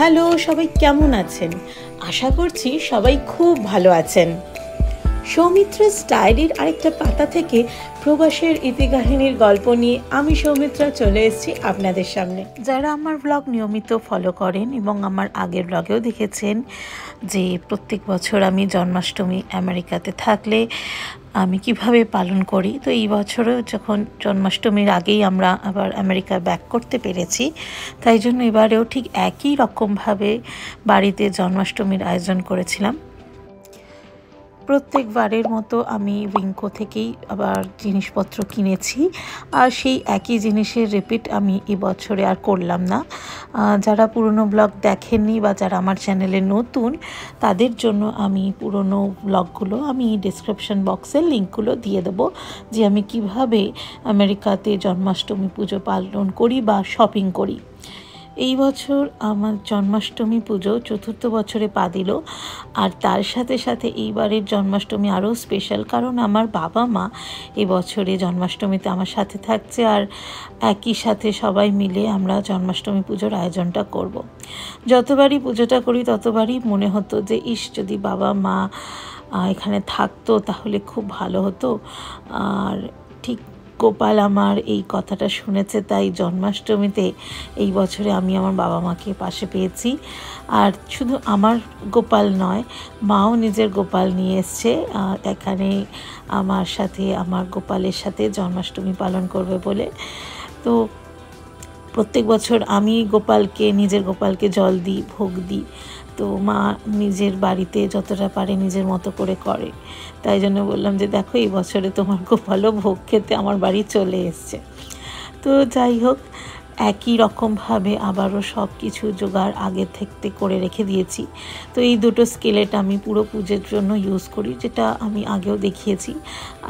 Hello, সবাই কেমন আছেন? আশা করছি সবাই খুব ভালো আছেন। সৌমিত্রা ডায়েরির আরেকটা পাতা থেকে প্রবাসের ইতিকাহিনীর গল্প নিয়ে আমি সৌমিত্রা চলে এসেছি আপনাদের সামনে। যারা আমার ব্লগ নিয়মিত ফলো করেন এবং আমার আগের ব্লগেও দেখেছেন যে প্রত্যেক বছর আমি জন্মাষ্টমী আমেরিকাতে থাকলে আমি কিভাবে পালন করি, তো এই বছরও যখন জন্মাষ্টমীর আগেই আমরা আবার আমেরিকা ব্যাক করতে পেরেছি, তাই জন্য এবারেও ঠিক একই রকমভাবে বাড়িতে জন্মাষ্টমীর আয়োজন করেছিলাম। প্রত্যেকবারের মতো আমি উইঙ্কো থেকেই আবার জিনিসপত্র কিনেছি, আর সেই একই জিনিসের রিপিট আমি এবছরে আর করলাম না। যারা পুরনো ব্লগ দেখেননি বা যারা আমার চ্যানেলে নতুন, তাদের জন্য আমি পুরনো ব্লগগুলো আমি ডিসক্রিপশন বক্সের লিঙ্কগুলো দিয়ে দেবো, যে আমি কিভাবে আমেরিকাতে জন্মাষ্টমী পুজো পালন করি বা শপিং করি। এই বছর আমার জন্মাষ্টমী পুজো চতুর্থ বছরে পা দিল, আর তার সাথে সাথে এইবারের জন্মাষ্টমী আরও স্পেশাল, কারণ আমার বাবা মা এবছরে জন্মাষ্টমীতে আমার সাথে থাকছে, আর একই সাথে সবাই মিলে আমরা জন্মাষ্টমী পুজোর আয়োজনটা করব। যতবারই পুজোটা করি ততবারই মনে হতো যে ইস, যদি বাবা মা এখানে থাকতো তাহলে খুব ভালো হতো। আর ঠিক গোপাল আমার এই কথাটা শুনেছে, তাই জন্মাষ্টমীতে এই বছরে আমি আমার বাবা মাকে পাশে পেয়েছি। আর শুধু আমার গোপাল নয়, মাও নিজের গোপাল নিয়ে এসছে এখানে আমার সাথে, আমার গোপালের সাথে জন্মাষ্টমী পালন করবে বলে। তো প্রত্যেক বছর আমি নিজের গোপালকে জল দিই, ভোগ দিই। তো মা নিজের বাড়িতে যতটা পারে নিজের মতো করে করে, তাই জন্য বললাম যে দেখো, এই বছরে তোমার গোপালও ভোগ খেতে আমার বাড়ি চলে এসছে। তো যাই হোক, একই রকমভাবে আবারও সব কিছু জোগাড় আগে থেকে করে রেখে দিয়েছি। তো এই দুটো স্কেলেট আমি পুরো পুজোর জন্য ইউজ করি, যেটা আমি আগেও দেখিয়েছি।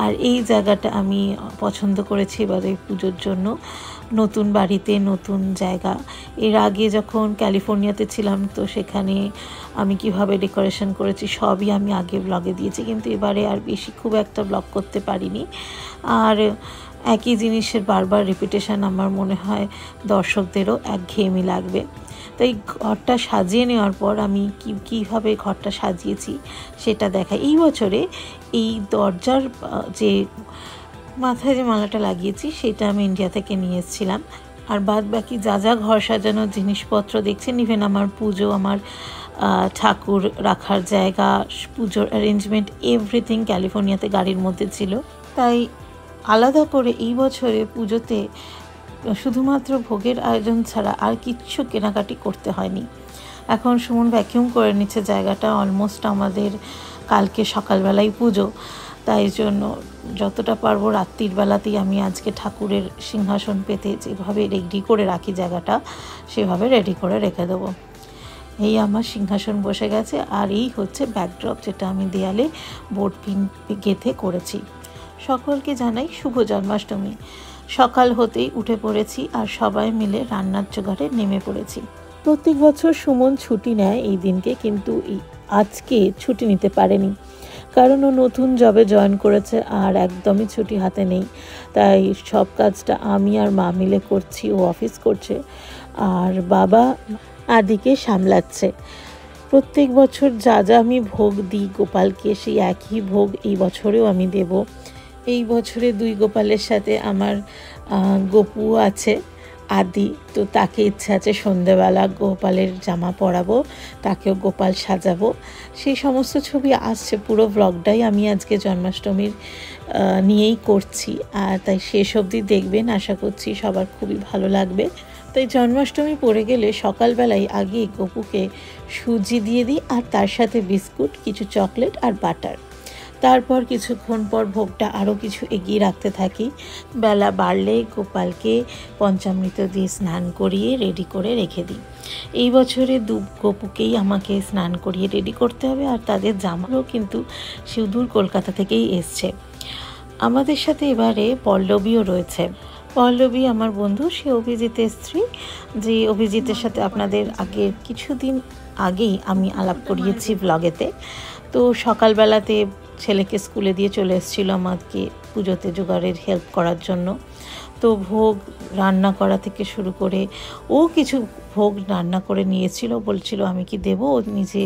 আর এই জায়গাটা আমি পছন্দ করেছি এবারে পুজোর জন্য, নতুন বাড়িতে নতুন জায়গা। এর আগে যখন ক্যালিফোর্নিয়াতে ছিলাম, তো সেখানে আমি কিভাবে ডেকোরেশন করেছি সবই আমি আগে ব্লগে দিয়েছি, কিন্তু এবারে আর বেশি খুব একটা ব্লগ করতে পারিনি। আর একই জিনিসের বারবার রিপিটেশন আমার মনে হয় দর্শকদেরও একঘেয়েমি লাগবে। তাই ঘরটা সাজিয়ে নেওয়ার পর আমি কীভাবে ঘরটা সাজিয়েছি সেটা দেখাই। এই বছরে এই দরজার যে মাথায় যে মালাটা লাগিয়েছি সেটা আমি ইন্ডিয়া থেকে নিয়ে এসেছিলাম। আর বাদ বাকি যা যা ঘর সাজানোর জিনিসপত্র দেখছেন, ইভেন আমার পুজো, আমার ঠাকুর রাখার জায়গা, পুজোর অ্যারেঞ্জমেন্ট, এভরিথিং ক্যালিফোর্নিয়াতে গাড়ির মধ্যে ছিল। তাই আলাদা করে এই বছরে পুজোতে শুধুমাত্র ভোগের আয়োজন ছাড়া আর কিচ্ছু কেনাকাটি করতে হয়নি। এখন সুমন ভ্যাকিউম করে নিচ্ছে জায়গাটা, অলমোস্ট আমাদের কালকে সকালবেলায় পুজো, তাই জন্য যতটা পারবো রাত্রির বেলাতেই আমি আজকে ঠাকুরের সিংহাসন পেতে যেভাবে রেডি করে রাখি জায়গাটা, সেভাবে রেডি করে রেখে দেবো। এই আমার সিংহাসন বসে গেছে, আর এই হচ্ছে ব্যাকড্রপ, যেটা আমি দেয়ালে বোর্ড পিন গেঁথে করেছি। সকলকে জানাই শুভ জন্মাষ্টমী। সকাল হতেই উঠে পড়েছি আর সবাই মিলে রান্নার জোগাড়ে নেমে পড়েছি। প্রত্যেক বছর সুমন ছুটি নেয় এই দিনকে, কিন্তু আজকে ছুটি নিতে পারেনি, কারণ ও নতুন জবে জয়েন করেছে আর একদমই ছুটি হাতে নেই। তাই সব কাজটা আমি আর মা মিলে করছি, ও অফিস করছে আর বাবা আদিকে সামলাচ্ছে। প্রত্যেক বছর যা যা আমি ভোগ দিই গোপালকে, সেই একই ভোগ এই বছরেও আমি দেব। এই বছরে দুই গোপালের সাথে আমার গপু আছে, আদি, তো তাকে ইচ্ছা আছে সন্ধেবেলা গোপালের জামা পরাবো, তাকেও গোপাল সাজাবো। সেই সমস্ত ছবি আসছে, পুরো ব্লগটাই আমি আজকে জন্মাষ্টমীর নিয়েই করছি, আর তাই শেষ অবধি দেখবেন, আশা করছি সবার খুবই ভালো লাগবে। তাই জন্মাষ্টমী পড়ে গেলে সকালবেলায় আগে গপুকে সুজি দিয়ে দিই, আর তার সাথে বিস্কুট, কিছু চকলেট আর বাটার। তারপর কিছুক্ষণ পর ভোগটা আরও কিছু এগিয়ে রাখতে থাকি। বেলা বাড়লে গোপালকে পঞ্চামৃত দিয়ে স্নান করিয়ে রেডি করে রেখে দিই। এই বছরে গপুকেই আমাকে স্নান করিয়ে রেডি করতে হবে, আর তাদের জামাও কিন্তু সুদূর কলকাতা থেকেই এসছে। আমাদের সাথে এবারে পল্লবীও রয়েছে। পল্লবী আমার বন্ধু, সে অভিজিতের স্ত্রী, যে অভিজিতের সাথে আপনাদের আগের কিছুদিন আগেই আমি আলাপ করিয়েছি ব্লগেতে। তো সকালবেলাতে ছেলেকে স্কুলে দিয়ে চলে এসেছিলো আমাকে পুজোতে জোগাড়ের হেল্প করার জন্য। তো ভোগ রান্না করা থেকে শুরু করে ও কিছু ভোগ রান্না করে নিয়েছিল, বলছিল আমি কি দেবো, ও নিজে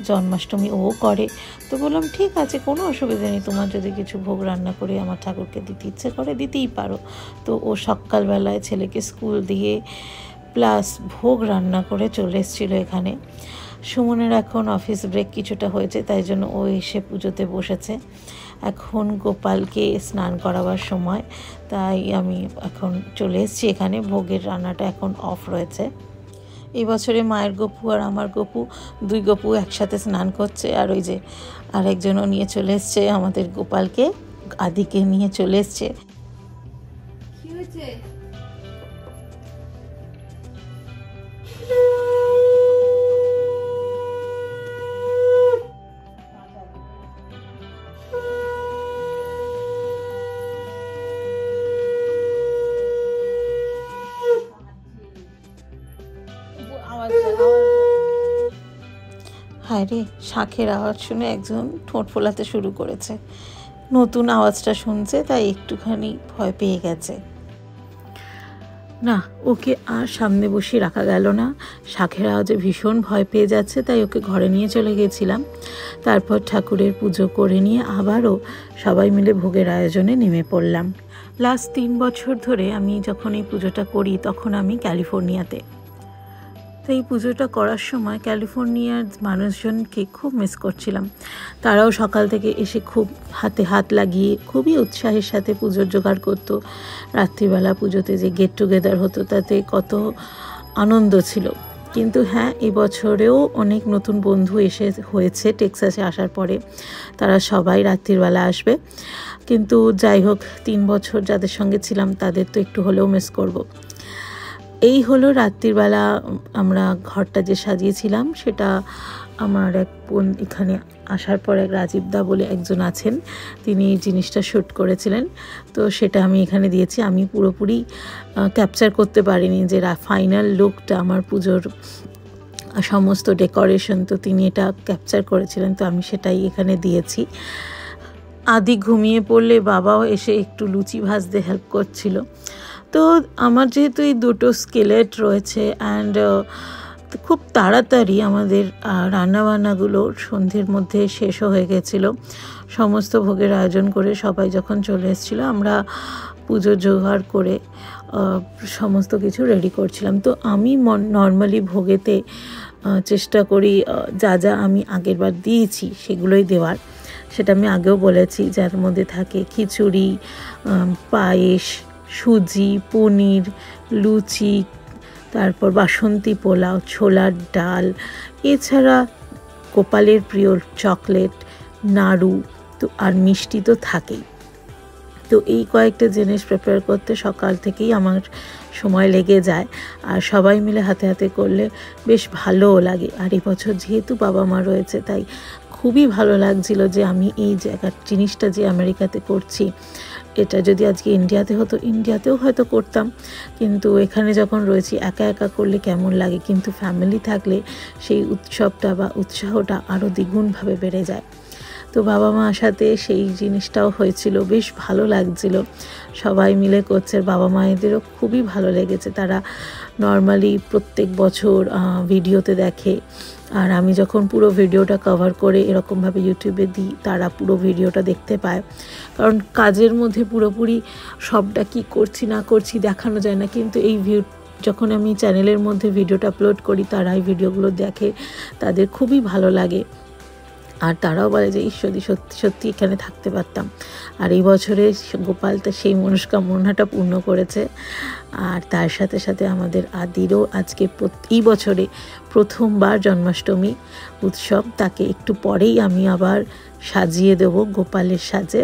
জন্মাষ্টমী ও করে। তো বললাম ঠিক আছে, কোনো অসুবিধা নেই, তোমার যদি কিছু ভোগ রান্না করে আমার ঠাকুরকে দিতে ইচ্ছে করে দিতেই পারো। তো ও সকালবেলায় ছেলেকে স্কুল দিয়ে প্লাস ভোগ রান্না করে চলে এসেছিলো এখানে। সুমনের এখন অফিস ব্রেক কিছুটা হয়েছে, তাই জন্য ও এসে পুজোতে বসেছে। এখন গোপালকে স্নান করাবার সময়, তাই আমি এখন চলে এসেছি এখানে। ভোগের রান্নাটা এখন অফ রয়েছে। এই বছরে মায়ের গপু আর আমার গপু, দুই গপু একসাথে স্নান করছে। আর ওই যে আরেকজনও নিয়ে চলে এসছে আমাদের গোপালকে, আদিকে নিয়ে চলে এসছে। কি হয়েছে? হায় রে, শাঁখের আওয়াজ শুনে একজন ঠোঁট ফোলাতে শুরু করেছে। নতুন আওয়াজটা শুনছে, তাই একটুখানি ভয় পেয়ে গেছে। না, ওকে আর সামনে বসিয়ে রাখা গেল না। শাঁখের আওয়াজে ভীষণ ভয় পেয়ে যাচ্ছে, তাই ওকে ঘরে নিয়ে চলে গেছিলাম। তারপর ঠাকুরের পুজো করে নিয়ে আবারও সবাই মিলে ভোগের আয়োজনে নেমে পড়লাম। লাস্ট 3 বছর ধরে আমি যখন এই পুজোটা করি, তখন আমি ক্যালিফোর্নিয়াতে। তো এই পুজোটা করার সময় ক্যালিফোর্নিয়ার মানুষজনকে খুব মিস করছিলাম। তারাও সকাল থেকে এসে খুব হাতে হাত লাগিয়ে খুবই উৎসাহের সাথে পুজোর জোগাড় করতো। রাত্রিবেলা পুজোতে যে গেট টুগেদার হতো, তাতে কত আনন্দ ছিল। কিন্তু হ্যাঁ, এবছরেও অনেক নতুন বন্ধু হয়েছে টেক্সাসে আসার পরে। তারা সবাই রাত্রিবেলা আসবে। কিন্তু যাই হোক, 3 বছর যাদের সঙ্গে ছিলাম তাদের তো একটু হলেও মিস করব। এই হলো রাত্রিবেলা আমরা ঘরটা যে সাজিয়েছিলাম, সেটা আমার এক বোন এখানে আসার পর, এক রাজীবদা বলে একজন আছেন, তিনি এই জিনিসটা শ্যুট করেছিলেন। তো সেটা আমি এখানে দিয়েছি। আমি পুরোপুরি ক্যাপচার করতে পারিনি যে ফাইনাল লুকটা, আমার পুজোর সমস্ত ডেকোরেশন, তো তিনি এটা ক্যাপচার করেছিলেন, তো আমি সেটাই এখানে দিয়েছি। আদি ঘুমিয়ে পড়লে বাবাও এসে একটু লুচি ভাজতে হেল্প করছিল। তো আমার যেহেতু এই দুটো স্কেলেট রয়েছে, অ্যান্ড খুব তাড়াতাড়ি আমাদের রান্নাবান্নাগুলো সন্ধ্যের মধ্যে শেষও হয়ে গেছিলো। সমস্ত ভোগের আয়োজন করে সবাই যখন চলে এসেছিলো, আমরা পুজোর জোগাড় করে সমস্ত কিছু রেডি করছিলাম। তো আমি নর্মালি ভোগেতে চেষ্টা করি যা যা আমি আগের বার দিয়েছি সেগুলোই দেওয়ার। সেটা আমি আগেও বলেছি, যার মধ্যে থাকে খিচুড়ি, পায়েস, সুজি, পনির, লুচি, তারপর বাসন্তী পোলাও, ছোলার ডাল, এছাড়া গোপালের প্রিয় চকলেট, নাড়ু, তো আর মিষ্টি তো থাকেই। তো এই কয়েকটা জিনিস প্রিপেয়ার করতে সকাল থেকেই আমার সময় লেগে যায়। আর সবাই মিলে হাতে হাতে করলে বেশ ভালোও লাগে। আর এই বছর যেহেতু বাবা মা রয়েছে, তাই খুবই ভালো লাগছিল যে আমি এই জিনিসটা যে আমেরিকাতে করছি, এটা যদি আজকে ইন্ডিয়াতে হতো, ইন্ডিয়াতেও হয়তো করতাম, কিন্তু এখানে যখন রয়েছি একা একা করলে কেমন লাগে, কিন্তু ফ্যামিলি থাকলে সেই উৎসবটা বা উৎসাহটা আরও দ্বিগুণভাবে বেড়ে যায়। তো বাবা মার সাথে সেই জিনিসটাও হয়েছিল, বেশ ভালো লাগছিল। সবাই মিলে করছে, বাবা মায়েদেরও খুবই ভালো লেগেছে। তারা নর্মালি প্রত্যেক বছর ভিডিওতে দেখে, আর আমি যখন পুরো ভিডিওটা কভার করে এরকমভাবে ইউটিউবে দিই, তারা পুরো ভিডিওটা দেখতে পায়। কারণ কাজের মধ্যে পুরোপুরি সবটা কি করছি না করছি দেখানো যায় না, কিন্তু এই যখন আমি চ্যানেলের মধ্যে ভিডিওটা আপলোড করি, তারা এই ভিডিওগুলো দেখে, তাদের খুবই ভালো লাগে। আর তারাও বলে যে ঈশ্বরী সত্যি সত্যি এখানে থাকতে পারতাম। আর এই বছরে গোপালটা সেই মনস্কামনাটা পূর্ণ করেছে। আর তার সাথে সাথে আমাদের আদিরও আজকে এই বছরে প্রথমবার জন্মাষ্টমী উৎসব। তাকে একটু পরেই আমি আবার সাজিয়ে দেবো গোপালের সাজে,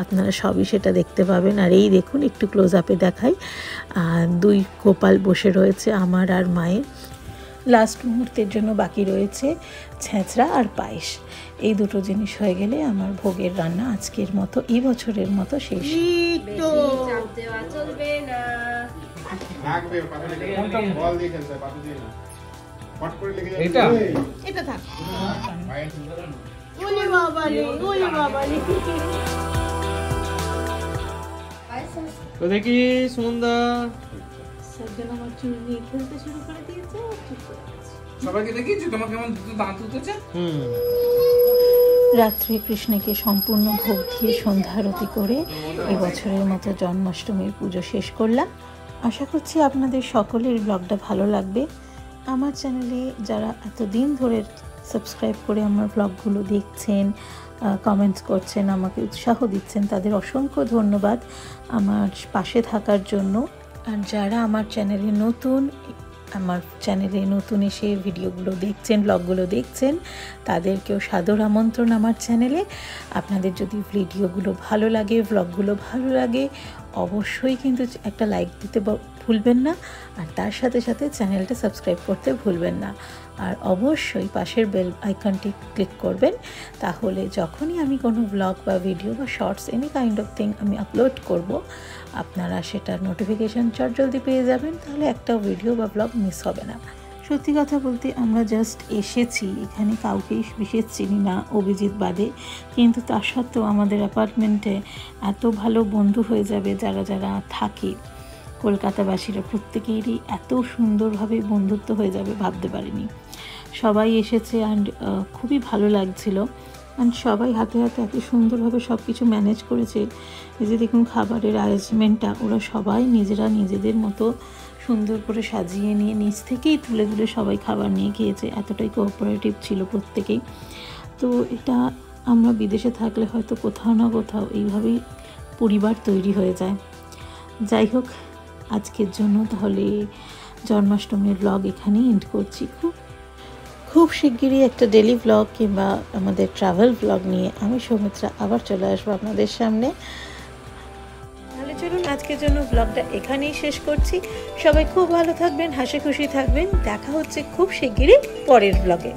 আপনারা সবই সেটা দেখতে পাবেন। আর এই দেখুন, একটু ক্লোজ আপে দেখাই, 2 গোপাল বসে রয়েছে, আমার আর মায়ের। লাস্ট মুহূর্তের জন্য বাকি রয়েছে ছেঁচড়া আর পায়েস। এই দুটো জিনিস হয়ে গেলে আমার ভোগের রান্না আজকের মতো, এই বছরের মতো শেষ। এটা থাক। তো দেখি সুমনদা সাজ্জান আমার চুল নিয়ে খেলতে শুরু করে দিয়েছে। সবাইকে দেখিয়েছি তোমার কেমন দাঁত উঠেছে। রাত্রে কৃষ্ণকে সম্পূর্ণ ভোগ দিয়ে সন্ধ্যা আরতি করে এবছরের মতো জন্মাষ্টমীর পুজো শেষ করলাম। আশা করছি আপনাদের সকলের ব্লগটা ভালো লাগবে। আমার চ্যানেলে যারা এতদিন ধরে সাবস্ক্রাইব করে আমার ব্লগগুলো দেখছেন, কমেন্টস করছেন, আমাকে উৎসাহ দিচ্ছেন, তাদের অসংখ্য ধন্যবাদ আমার পাশে থাকার জন্য। আর যারা আমার চ্যানেলে নতুন এসে ভিডিওগুলো দেখছেন, ব্লগগুলো দেখছেন, তাদেরকেও সাদর আমন্ত্রণ আমার চ্যানেলে। আপনাদের যদি ভিডিওগুলো ভালো লাগে, ব্লগগুলো ভালো লাগে, অবশ্যই কিন্তু একটা লাইক দিতে ভুলবেন না, আর তার সাথে সাথে চ্যানেলটা সাবস্ক্রাইব করতে ভুলবেন না। আর অবশ্যই পাশের বেল আইকনটি ক্লিক করবেন, তাহলে যখনই আমি কোনো ব্লগ বা ভিডিও বা shorts any kind of thing আমি আপলোড করব, আপনারা সেটার নোটিফিকেশান চটজলদি পেয়ে যাবেন। তাহলে একটা ভিডিও বা ব্লগ মিস হবে না। সত্যি কথা বলতে আমরা জাস্ট এসেছি, এখানে কাউকেই বিশেষ চিনি না অভিজিৎ বাদে, কিন্তু তার সত্ত্বেও আমাদের অ্যাপার্টমেন্টে এত ভালো বন্ধু হয়ে যাবে যারা যারা থাকে কলকাতাবাসীরা, প্রত্যেকেরই এত সুন্দরভাবে বন্ধুত্ব হয়ে যাবে ভাবতে পারিনি। সবাই এসেছে অ্যান্ড খুবই ভালো লাগছিল। অ্যান্ড সবাই হাতে হাতে এত সুন্দরভাবে সব কিছু ম্যানেজ করেছে। এই যে দেখুন খাবারের অ্যারেঞ্জমেন্টটা ওরা সবাই নিজেরা নিজেদের মতো সুন্দর করে সাজিয়ে নিয়ে নিচ থেকেই তুলে তুলে সবাই খাবার নিয়ে খেয়েছে। এতটাই কোঅপারেটিভ ছিল প্রত্যেকেই। তো এটা আমরা বিদেশে থাকলে হয়তো কোথাও না কোথাও এইভাবেই পরিবার তৈরি হয়ে যায়। যাই হোক, আজকের জন্য তাহলে জন্মাষ্টমীর ব্লগ এখানেই এন্ড করছি। খুব শিগগিরই একটা ডেলি ব্লগ কিংবা আমাদের ট্রাভেল ব্লগ নিয়ে আমি সৌমিত্রা আবার চলে আসবো আপনাদের সামনে। তাহলে চলুন আজকের জন্য ব্লগটা এখানেই শেষ করছি। সবাই খুব ভালো থাকবেন, হাসি খুশি থাকবেন। দেখা হচ্ছে খুব শিগগিরই পরের ব্লগে।